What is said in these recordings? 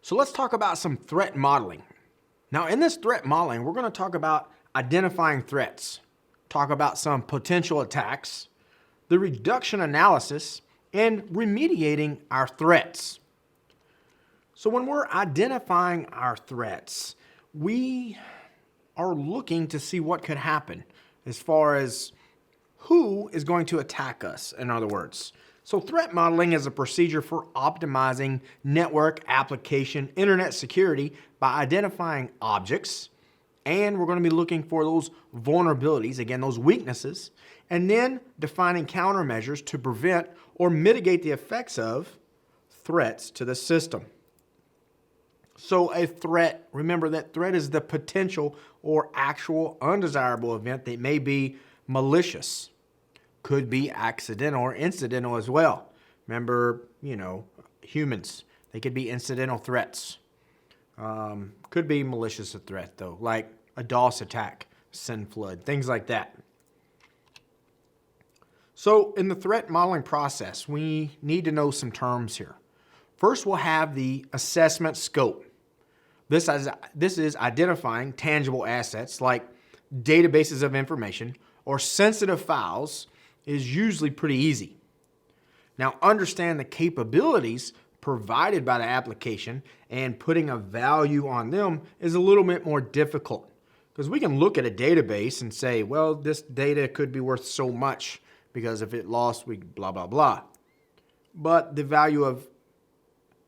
So let's talk about some threat modeling. Now in this threat modeling, we're going to talk about identifying threats, talk about some potential attacks, the reduction analysis, and remediating our threats. So when we're identifying our threats, we are looking to see what could happen as far as who is going to attack us, in other words. So threat modeling is a procedure for optimizing network, application, internet security by identifying objects, and we're going to be looking for those vulnerabilities, again, those weaknesses, and then defining countermeasures to prevent or mitigate the effects of threats to the system. So a threat, remember that threat is the potential or actual undesirable event that may be malicious. Could be accidental or incidental as well. Remember, humans, they could be incidental threats. Could be malicious threat though, like a DOS attack, SYNFLOOD, things like that. So in the threat modeling process, we need to know some terms here. First, we'll have the assessment scope. This is identifying tangible assets like databases of information or sensitive files is usually pretty easy. Now, understand the capabilities provided by the application and putting a value on them is a little bit more difficult because we can look at a database and say, well, this data could be worth so much because if it lost, we blah, blah, blah. But the value of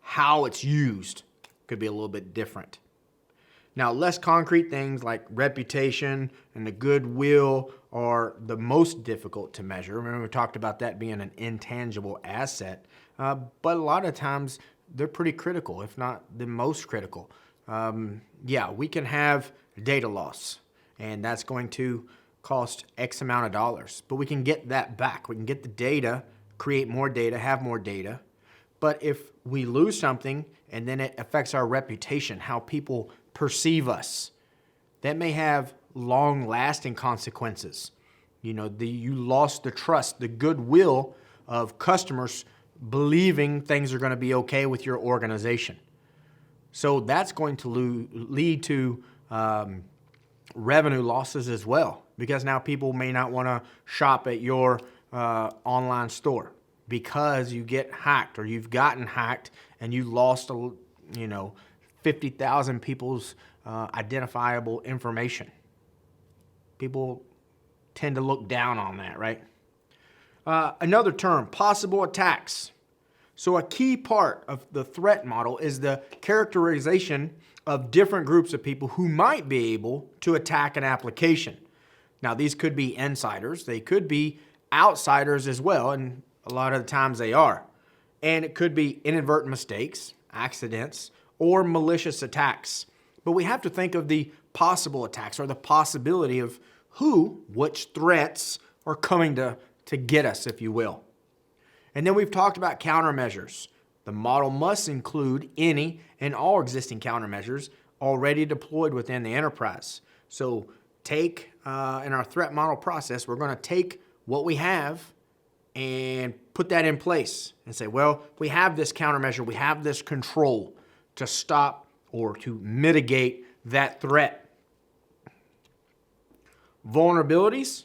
how it's used could be a little bit different. Now, less concrete things like reputation and the goodwill are the most difficult to measure. Remember, we talked about that being an intangible asset, but a lot of times they're pretty critical, if not the most critical. We can have data loss, and that's going to cost X amount of dollars, but we can get that back. We can get the data, create more data, have more data. But if we lose something and then it affects our reputation, how people perceive us, that may have long-lasting consequences. You lost the trust, the goodwill of customers believing things are going to be okay with your organization. So that's going to lead to revenue losses as well, because now people may not want to shop at your online store because you get hacked or you've gotten hacked and you lost 50,000 people's identifiable information. People tend to look down on that, right? Another term, possible attacks. So a key part of the threat model is the characterization of different groups of people who might be able to attack an application. Now, these could be insiders. They could be outsiders as well, and a lot of the times they are. And it could be inadvertent mistakes, accidents, or malicious attacks. But we have to think of the possible attacks or the possibility of which threats are coming to get us, if you will. And then we've talked about countermeasures. The model must include any and all existing countermeasures already deployed within the enterprise. So in our threat model process, we're going to take what we have and put that in place and say, well, we have this countermeasure, we have this control to stop or to mitigate that threat. Vulnerabilities.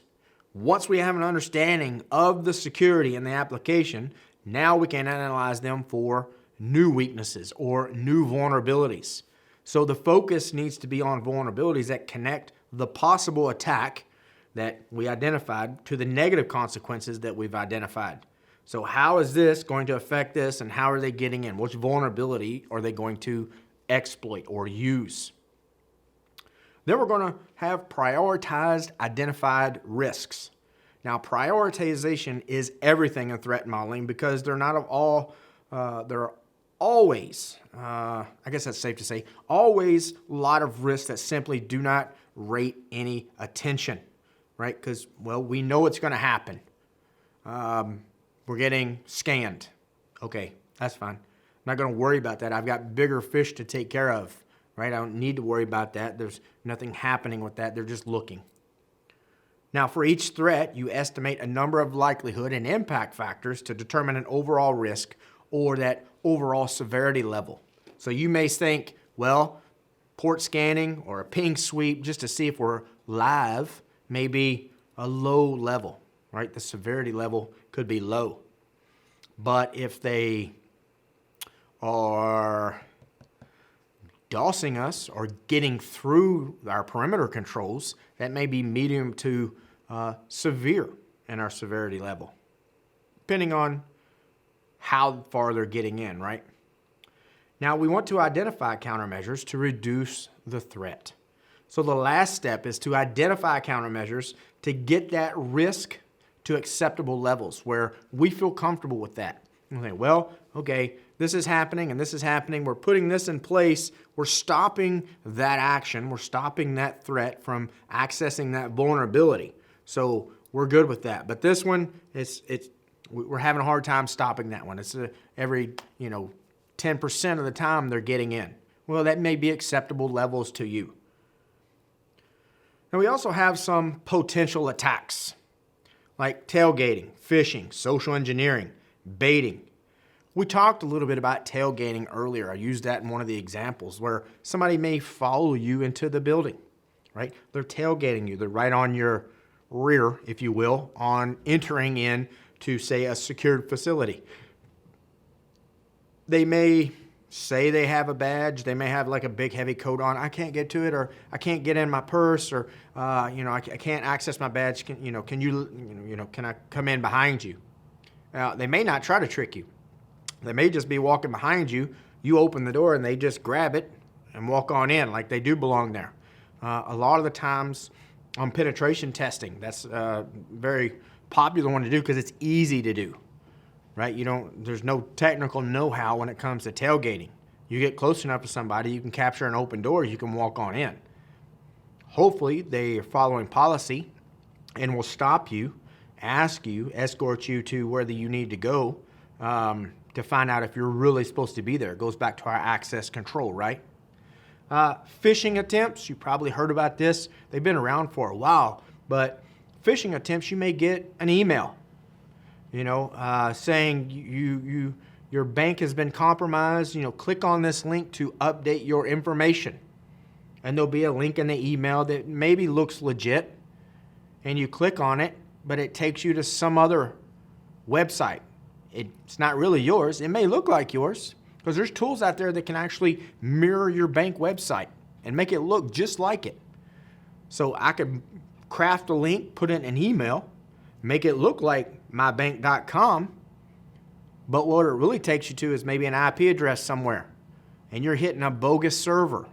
Once we have an understanding of the security in the application, now we can analyze them for new weaknesses or new vulnerabilities. So the focus needs to be on vulnerabilities that connect the possible attack that we identified to the negative consequences that we've identified. So how is this going to affect this, and how are they getting in? Which vulnerability are they going to exploit or use? Then we're going to have prioritized identified risks. Now, prioritization is everything in threat modeling because there are always, I guess that's safe to say, always a lot of risks that simply do not rate any attention, right? Because, we know it's going to happen. We're getting scanned. Okay, that's fine. I'm not going to worry about that. I've got bigger fish to take care of, right? I don't need to worry about that. There's nothing happening with that. They're just looking. Now, for each threat, you estimate a number of likelihood and impact factors to determine an overall risk or that overall severity level. So you may think, well, port scanning or a ping sweep just to see if we're live may be a low level, right? The severity level could be low. But if they are DOSing us or getting through our perimeter controls, that may be medium to severe in our severity level, depending on how far they're getting in, right? Now, we want to identify countermeasures to reduce the threat. So the last step is to identify countermeasures to get that risk to acceptable levels where we feel comfortable with that. Okay, well, okay, this is happening and this is happening. We're putting this in place. We're stopping that action. We're stopping that threat from accessing that vulnerability. So we're good with that. But this one, we're having a hard time stopping that one. It's every 10% of the time they're getting in. Well, that may be acceptable levels to you. Now, we also have some potential attacks like tailgating, phishing, social engineering, baiting. We talked a little bit about tailgating earlier. I used that in one of the examples where somebody may follow you into the building, right? They're tailgating you. They're right on your rear, if you will, on entering in to, say, a secured facility. They may say they have a badge. They may have like a big heavy coat on. I can't get to it, or I can't get in my purse, or I can't access my badge. Can I come in behind you? Now, they may not try to trick you. They may just be walking behind you. You open the door and they just grab it and walk on in like they do belong there. A lot of the times on penetration testing, that's a very popular one to do because it's easy to do. Right? There's no technical know-how when it comes to tailgating. You get close enough to somebody, you can capture an open door, you can walk on in. Hopefully, they are following policy and will stop you, ask you, escort you to where you need to go to find out if you're really supposed to be there. It goes back to our access control, right? Phishing attempts, you probably heard about this. They've been around for a while, but phishing attempts, you may get an email saying your bank has been compromised. Click on this link to update your information. And there'll be a link in the email that maybe looks legit. And you click on it, but it takes you to some other website. It's not really yours. It may look like yours because there's tools out there that can actually mirror your bank website and make it look just like it. So I could craft a link, put it in an email, make it look like mybank.com, but what it really takes you to is maybe an IP address somewhere, and you're hitting a bogus server,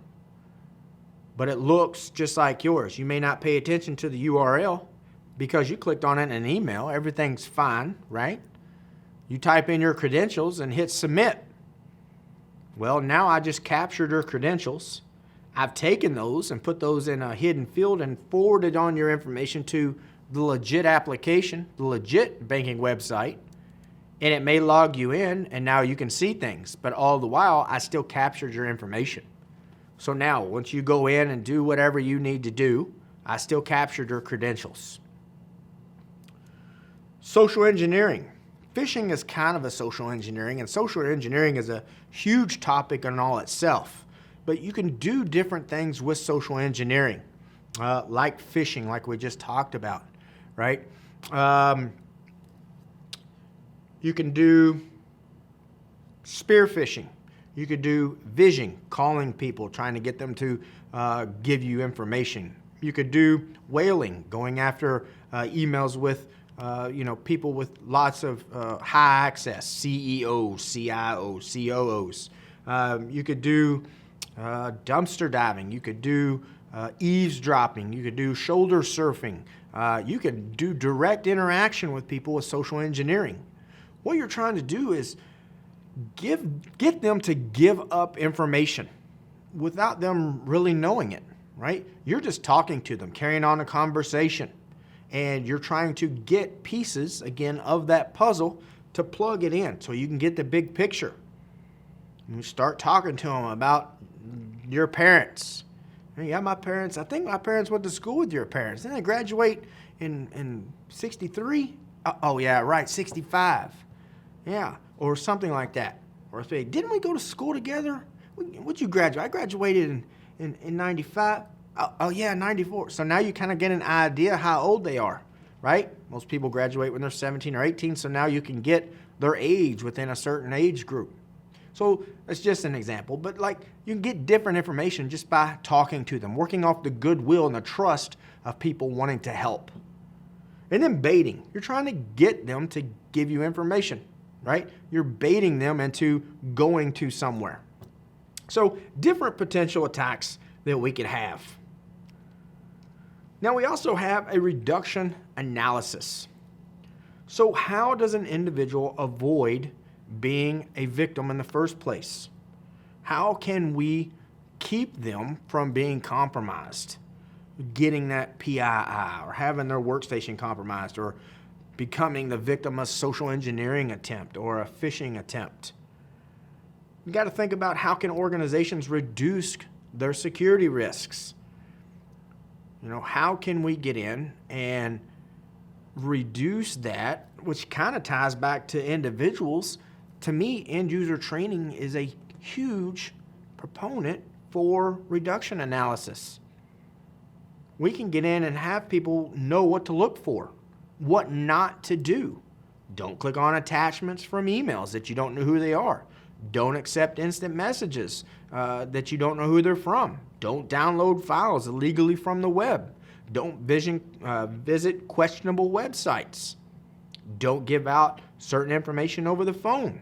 but it looks just like yours. You may not pay attention to the URL because you clicked on it in an email. Everything's fine, right? You type in your credentials and hit submit. Well, now I just captured your credentials. I've taken those and put those in a hidden field and forwarded on your information to the legit application, the legit banking website, and it may log you in, and now you can see things. But all the while, I still captured your information. So now, once you go in and do whatever you need to do, I still captured your credentials. Social engineering. Phishing is kind of a social engineering, and social engineering is a huge topic in all itself. But you can do different things with social engineering, like phishing, like we just talked about. Right? You can do spear phishing. You could do vishing, calling people, trying to get them to give you information. You could do whaling, going after emails with people with lots of high access, CEOs, CIOs, COOs. You could do dumpster diving. You could do eavesdropping. You could do shoulder surfing. You can do direct interaction with people with social engineering. What you're trying to do is get them to give up information without them really knowing it, right? You're just talking to them, carrying on a conversation, and you're trying to get pieces, again, of that puzzle to plug it in so you can get the big picture. You start talking to them about your parents. Yeah, my parents, I think my parents went to school with your parents. Didn't they graduate in 63? Oh, yeah, right, 65. Yeah, or something like that. Or say, didn't we go to school together? What'd you graduate? I graduated in 95. Oh, yeah, 94. So now you kind of get an idea how old they are, right? Most people graduate when they're 17 or 18, so now you can get their age within a certain age group. So that's just an example, but like you can get different information just by talking to them, working off the goodwill and the trust of people wanting to help. And then baiting. You're trying to get them to give you information, right? You're baiting them into going to somewhere. So different potential attacks that we could have. Now we also have a reduction analysis. So how does an individual avoid being a victim in the first place? How can we keep them from being compromised, getting that PII, or having their workstation compromised, or becoming the victim of a social engineering attempt or a phishing attempt? You got to think about how can organizations reduce their security risks. How can we get in and reduce that, which kind of ties back to individuals. To me, end user training is a huge proponent for reduction analysis. We can get in and have people know what to look for, what not to do. Don't click on attachments from emails that you don't know who they are. Don't accept instant messages that you don't know who they're from. Don't download files illegally from the web. Don't visit questionable websites. Don't give out certain information over the phone.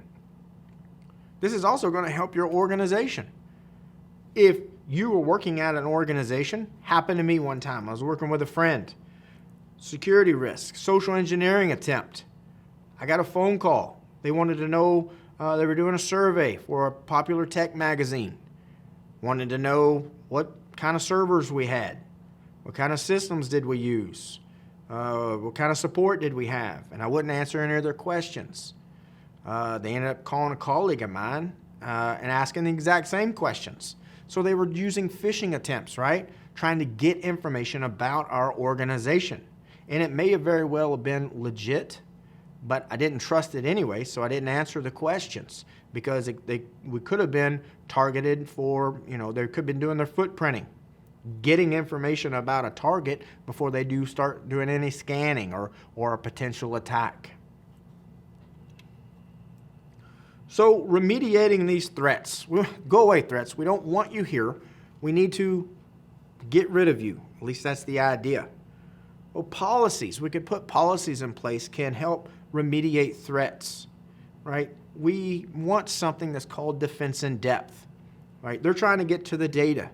This is also going to help your organization. If you were working at an organization, happened to me one time. I was working with a friend. Security risk, social engineering attempt. I got a phone call. They wanted to know, they were doing a survey for a popular tech magazine. Wanted to know what kind of servers we had. What kind of systems did we use? What kind of support did we have? And I wouldn't answer any of their questions. They ended up calling a colleague of mine and asking the exact same questions. So they were using phishing attempts, right? Trying to get information about our organization. And it may have very well have been legit, but I didn't trust it anyway, so I didn't answer the questions because we could have been targeted for, they could have been doing their footprinting, getting information about a target before they do start doing any scanning or a potential attack. So remediating these threats, go away threats, we don't want you here. We need to get rid of you. At least that's the idea. Well, policies, we could put policies in place can help remediate threats, right? We want something that's called defense in depth, right? They're trying to get to the data.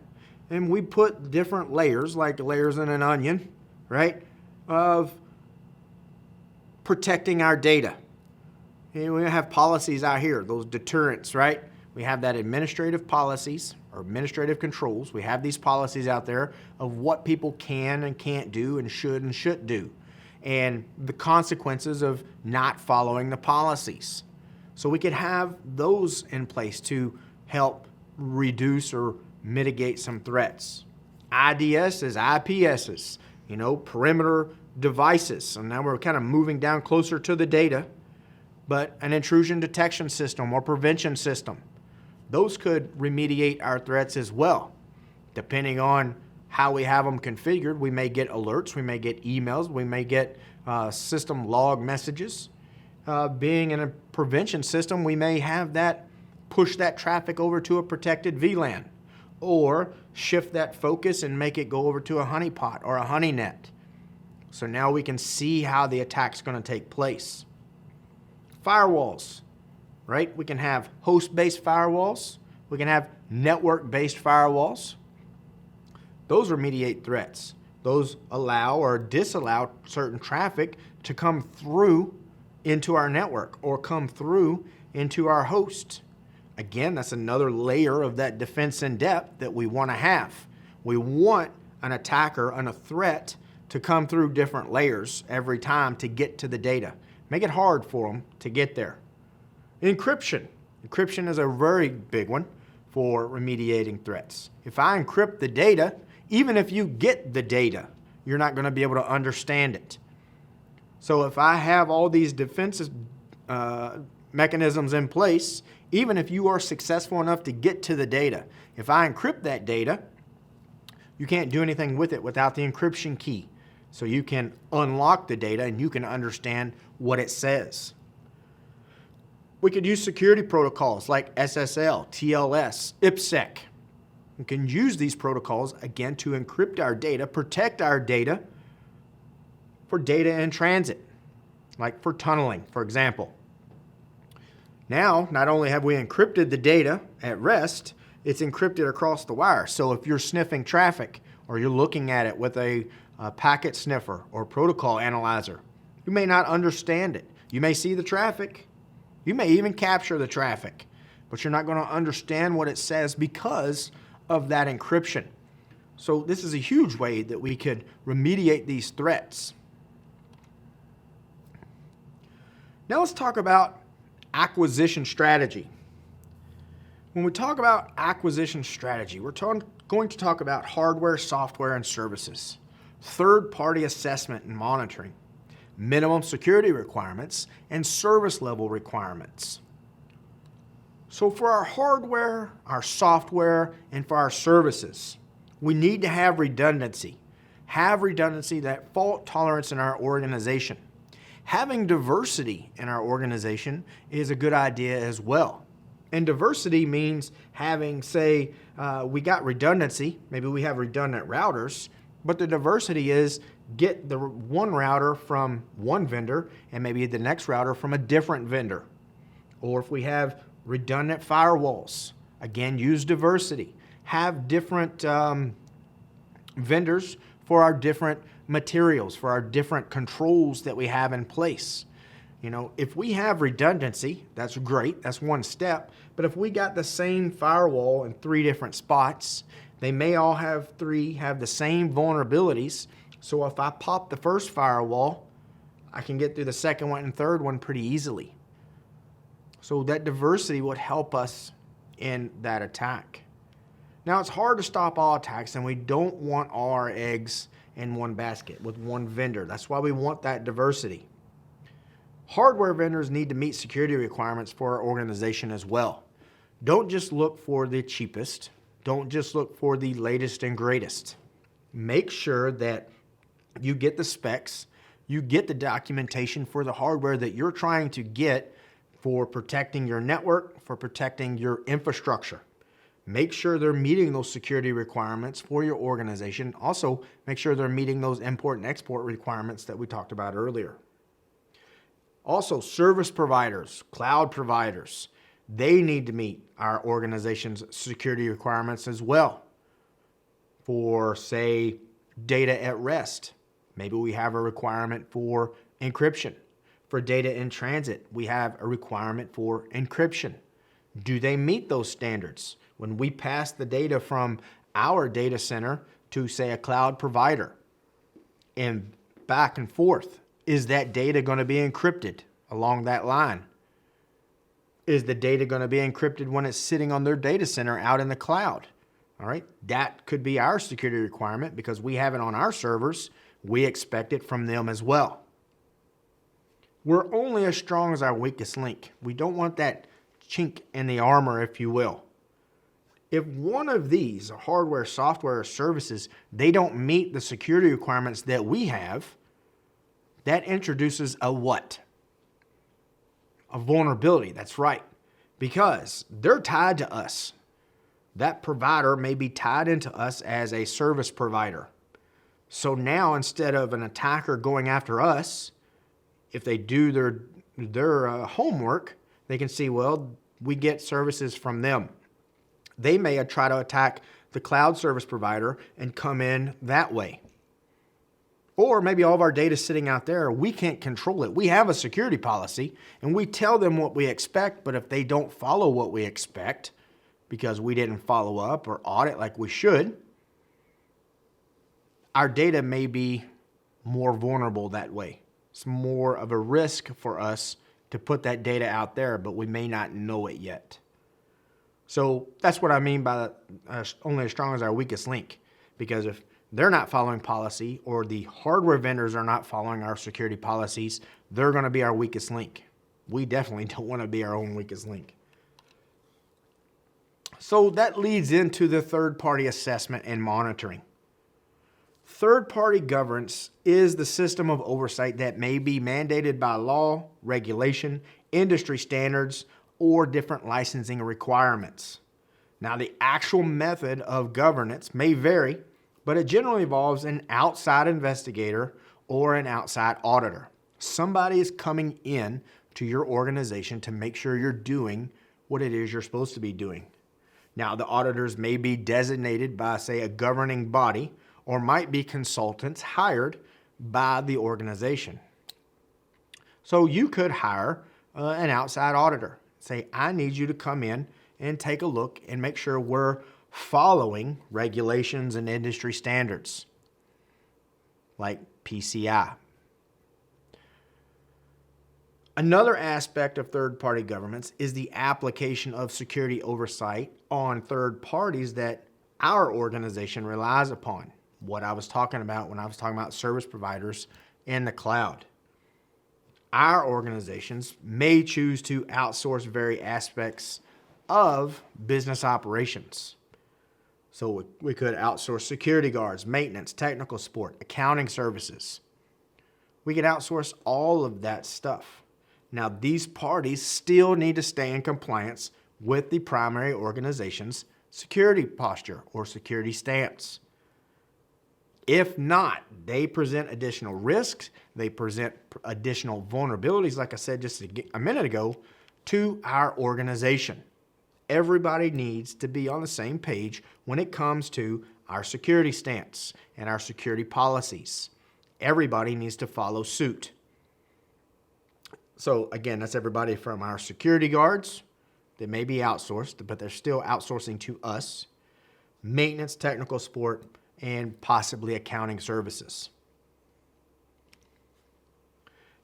And we put different layers, like layers in an onion, right, of protecting our data. And we have policies out here, those deterrents, right? We have that administrative policies or administrative controls. We have these policies out there of what people can and can't do and shouldn't do, and the consequences of not following the policies. So we could have those in place to help reduce or mitigate some threats. IDSs, IPSs, perimeter devices. So now we're kind of moving down closer to the data, but an intrusion detection system or prevention system. Those could remediate our threats as well. Depending on how we have them configured, we may get alerts, we may get emails, we may get system log messages. Being in a prevention system, we may have that push that traffic over to a protected VLAN or shift that focus and make it go over to a honeypot or a honeynet. So now we can see how the attack's going to take place. Firewalls, right? We can have host-based firewalls. We can have network-based firewalls. Those remediate threats. Those allow or disallow certain traffic to come through into our network or come through into our host. Again, that's another layer of that defense in depth that we want to have. We want an attacker and a threat to come through different layers every time to get to the data. Make it hard for them to get there. Encryption. Encryption is a very big one for remediating threats. If I encrypt the data, even if you get the data, you're not going to be able to understand it. So if I have all these defensive mechanisms in place, even if you are successful enough to get to the data. If I encrypt that data, you can't do anything with it without the encryption key. So you can unlock the data and you can understand what it says. We could use security protocols like SSL, TLS, IPsec. We can use these protocols, again, to encrypt our data, protect our data for data in transit, like for tunneling, for example. Now, not only have we encrypted the data at rest, it's encrypted across the wire. So if you're sniffing traffic or you're looking at it with a packet sniffer or protocol analyzer, you may not understand it. You may see the traffic. You may even capture the traffic, but you're not going to understand what it says because of that encryption. So this is a huge way that we could remediate these threats. Now let's talk about acquisition strategy. When we talk about acquisition strategy, we're going to talk about hardware, software, and services, third-party assessment and monitoring, minimum security requirements, and service level requirements. So for our hardware, our software, and for our services, we need to have redundancy. Have redundancy, that fault tolerance in our organization. Having diversity in our organization is a good idea as well. And diversity means having, say, we got redundancy, maybe we have redundant routers, but the diversity is get the one router from one vendor and maybe the next router from a different vendor. Or if we have redundant firewalls, again, use diversity. Have different vendors for our different materials, for our different controls that we have in place. You know, if we have redundancy, that's great, that's one step, but if we got the same firewall in 3 different spots, they may all have the same vulnerabilities. So if I pop the first firewall, I can get through the second one and third one pretty easily. So that diversity would help us in that attack. Now, it's hard to stop all attacks, and we don't want all our eggs in one basket with one vendor. That's why we want that diversity. Hardware vendors need to meet security requirements for our organization as well. Don't just look for the cheapest. Don't just look for the latest and greatest. Make sure that you get the specs, you get the documentation for the hardware that you're trying to get for protecting your network, for protecting your infrastructure. Make sure they're meeting those security requirements for your organization. Also, make sure they're meeting those import and export requirements that we talked about earlier. Also, service providers, cloud providers, they need to meet our organization's security requirements as well. For, say, data at rest, maybe we have a requirement for encryption. For data in transit, we have a requirement for encryption. Do they meet those standards? When we pass the data from our data center to, say, a cloud provider and back and forth, is that data going to be encrypted along that line? Is the data going to be encrypted when it's sitting on their data center out in the cloud? All right, that could be our security requirement because we have it on our servers. We expect it from them as well. We're only as strong as our weakest link. We don't want that chink in the armor, if you will. If one of these, hardware, software, or services, they don't meet the security requirements that we have, that introduces a what? A vulnerability, that's right. Because they're tied to us. That provider may be tied into us as a service provider. So now instead of an attacker going after us, if they do their homework, they can see, well, we get services from them. They may try to attack the cloud service provider and come in that way. Or maybe all of our data is sitting out there. We can't control it. We have a security policy and we tell them what we expect, but if they don't follow what we expect because we didn't follow up or audit like we should, our data may be more vulnerable that way. It's more of a risk for us to put that data out there, but we may not know it yet. So that's what I mean by only as strong as our weakest link. Because if they're not following policy or the hardware vendors are not following our security policies, they're going to be our weakest link. We definitely don't want to be our own weakest link. So that leads into the third-party assessment and monitoring. Third-party governance is the system of oversight that may be mandated by law, regulation, industry standards, or different licensing requirements. Now, the actual method of governance may vary, but it generally involves an outside investigator or an outside auditor. Somebody is coming in to your organization to make sure you're doing what it is you're supposed to be doing. Now, the auditors may be designated by, say, a governing body, or might be consultants hired by the organization. So you could hire an outside auditor. Say, I need you to come in and take a look and make sure we're following regulations and industry standards, like PCI. Another aspect of third-party governance is the application of security oversight on third parties that our organization relies upon. What I was talking about when I was talking about service providers in the cloud. Our organizations may choose to outsource various aspects of business operations. So we could outsource security guards, maintenance, technical support, accounting services. We could outsource all of that stuff. Now, these parties still need to stay in compliance with the primary organization's security posture or security stance. If not, they present additional risks, they present additional vulnerabilities, like I said just a minute ago, to our organization. Everybody needs to be on the same page when it comes to our security stance and our security policies. Everybody needs to follow suit. So again, that's everybody from our security guards that may be outsourced, but they're still outsourcing to us, maintenance, technical support, and possibly accounting services.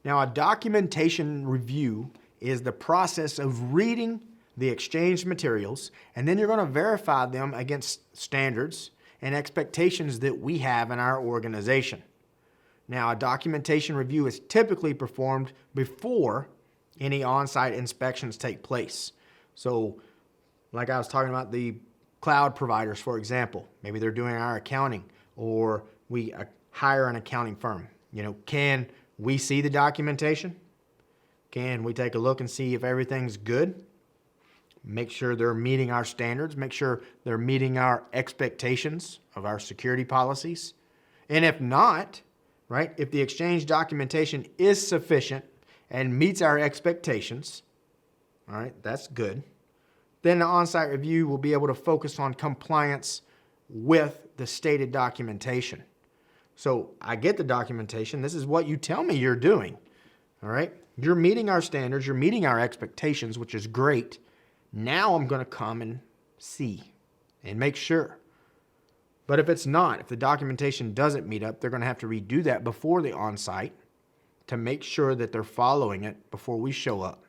Now, a documentation review is the process of reading the exchanged materials, and then you're going to verify them against standards and expectations that we have in our organization. Now, a documentation review is typically performed before any on-site inspections take place. So, like I was talking about the cloud providers, for example, maybe they're doing our accounting, or we hire an accounting firm. Can we see the documentation? Can we take a look and see if everything's good? Make sure they're meeting our standards, make sure they're meeting our expectations of our security policies. And if not, right, if the exchange documentation is sufficient and meets our expectations, all right, that's good. Then the on-site review will be able to focus on compliance with the stated documentation. So I get the documentation. This is what you tell me you're doing. All right. You're meeting our standards. You're meeting our expectations, which is great. Now I'm going to come and see and make sure. But if it's not, if the documentation doesn't meet up, they're going to have to redo that before the on-site to make sure that they're following it before we show up.